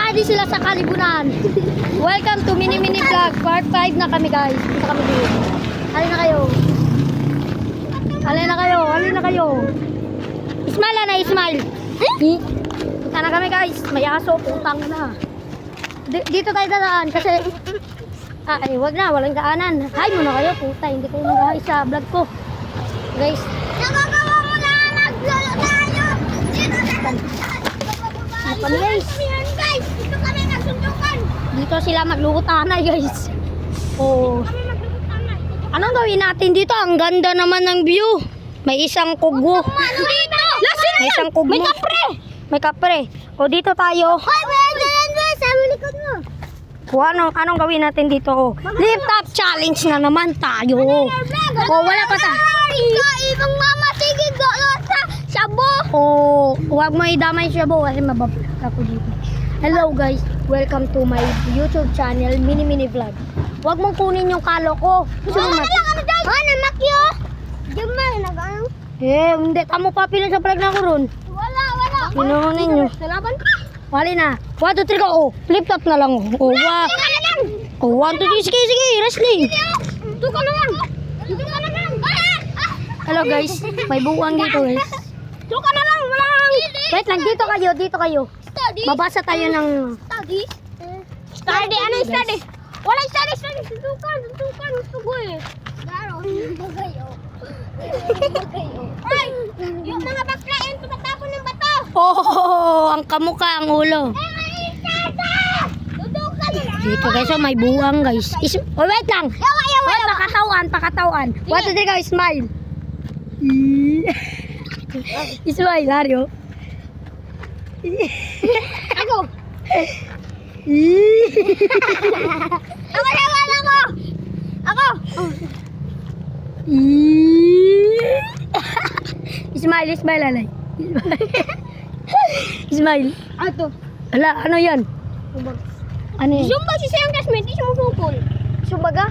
ready sila sa kalibunan. Welcome to Mini Vlog. Part 5 na kami guys. Punta kami dito. Halina kayo. Halina kayo. Halina kayo. Ismail na Ismail. Punta na kami guys. May aso. Putang na. Dito tayo dadaan kasi ay wag na. Walang daanan. Hi muna kayo. Puta. Hindi kayo mag-hi sa vlog ko. Guys. Nagagawa mo na maglolo tayo. Kami guys. Guys, dito kami nagsundukan. Dito sila maglutanay guys. Oh. Kami maglutanay. Anong gawin natin dito? Ang ganda naman ng view. May isang kugo. Dito. May isang kugo. May kapre. May kapre. O dito tayo. Hoy, yan guys. Sa likod mo. O anong gawin natin dito? O, lift up challenge na naman tayo. O wala pa ta. Ibang mama, sige, sa sabo. O huwag mo idamay siya bo kasi mabablog ako dito. Hello guys. Welcome to my YouTube channel Mini Vlog. Huwag mong kunin yung kalo ko. Gusto mo mat- Namakyo. Diyan man, nag-ano? hindi. Tamo pa pila sa vlog na ko ron. Wala. Pinuno ninyo. Salaban. Wali na. 1, 2, 3 go. Oh, flip top na lang. Oh, oh 1, 2, 3. Sige. Wrestling. Dito ka na lang. Dito ka na lang. Hello guys. May buwang dito guys. Dito ka na lang. Walang. Wait lang. Dito kayo. Study. Babasa tayo ng... Study. Study. Ano yung study? Walang study. Tuntukan. Gusto ko eh. Garo. Bagayo. Ay! Yung mga baklain, tumatapon ng bato. Oh, ang kamukha, ang ulo. Tuntukan. Dito guys, oh, may buwang guys. Oh, wait lang. Wait, pakatawan. 1, 2, 3 guys, smile. Smile, Mario. Ako. Ako naman ako. Smile, alay. Smile. Ato. Ala, ano yan? Ano yan? Zumba si sayang classmate, di siya mapupul. Subaga?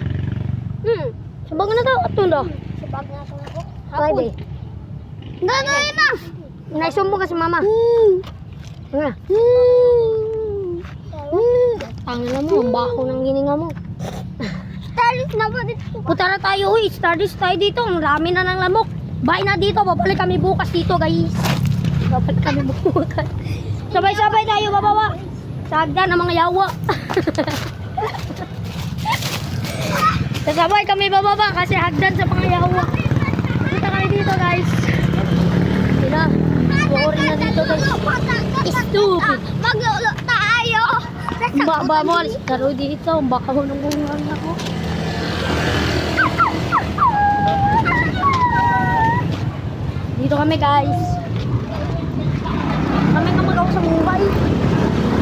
Subaga na to, atun do. Sabag na ako. Friday. Gagawin na. Naisumbong ka si mama. Nga. Tangin mo, ang bako ng gininga mo. Talis na ba dito? Punta na tayo, uy. Stardust tayo dito. Ang dami na ng lamok. Bye na dito. Babalik kami bukas dito, guys. Babalik kami bukas. Sabay-sabay tayo bababa. Sa hagdan ng mga yawa. Sasabay kami bababa kasi hagdan sa mga yawa. Punta kami dito, guys. Sila. Bukurin na dito, guys. Stupid. Maglolo tayo. Ba mo, alis karo dito. Baka ho nung bungan ako. Dito kami guys. Kami na mag-ako sa buhay.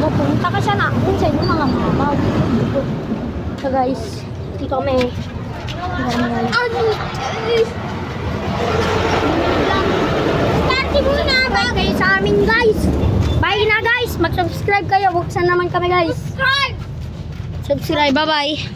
Mapunta ka siya na. Kung sa inyo mga mamaw. So guys, dito kami. Starting muna. Bye kayo sa amin guys. Bye na guys. Mag-subscribe kayo. Buksan naman kami guys. Subscribe. Subscribe. Bye-bye.